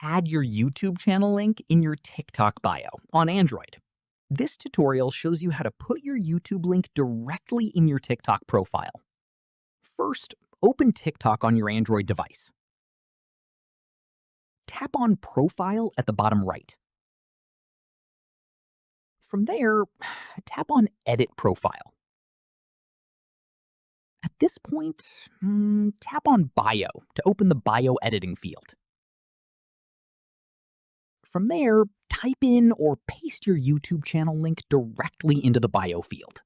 add your YouTube channel link in your TikTok bio on Android. This tutorial shows you how to put your YouTube link directly in your TikTok profile. First, open TikTok on your Android device. Tap on Profile at the bottom right. From there, tap on Edit Profile. At this point, tap on Bio to open the bio editing field. From there, type in or paste your YouTube channel link directly into the bio field.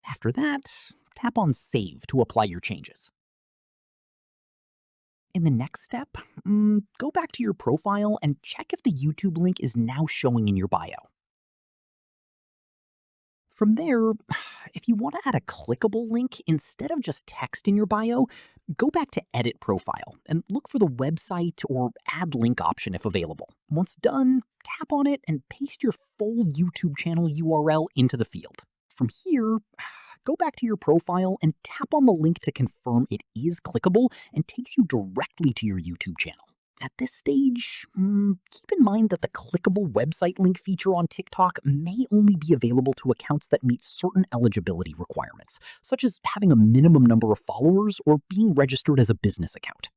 After that, tap on Save to apply your changes. In the next step, go back to your profile and check if the YouTube link is now showing in your bio. From there, if you want to add a clickable link instead of just text in your bio, go back to Edit Profile and look for the website or Add Link option if available. Once done, tap on it and paste your full YouTube channel URL into the field. From here, go back to your profile and tap on the link to confirm it is clickable and takes you directly to your YouTube channel. At this stage, keep in mind that the clickable website link feature on TikTok may only be available to accounts that meet certain eligibility requirements, such as having a minimum number of followers or being registered as a business account.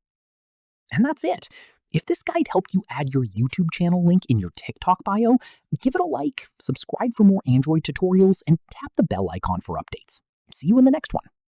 And that's it. If this guide helped you add your YouTube channel link in your TikTok bio, give it a like, subscribe for more Android tutorials, and tap the bell icon for updates. See you in the next one.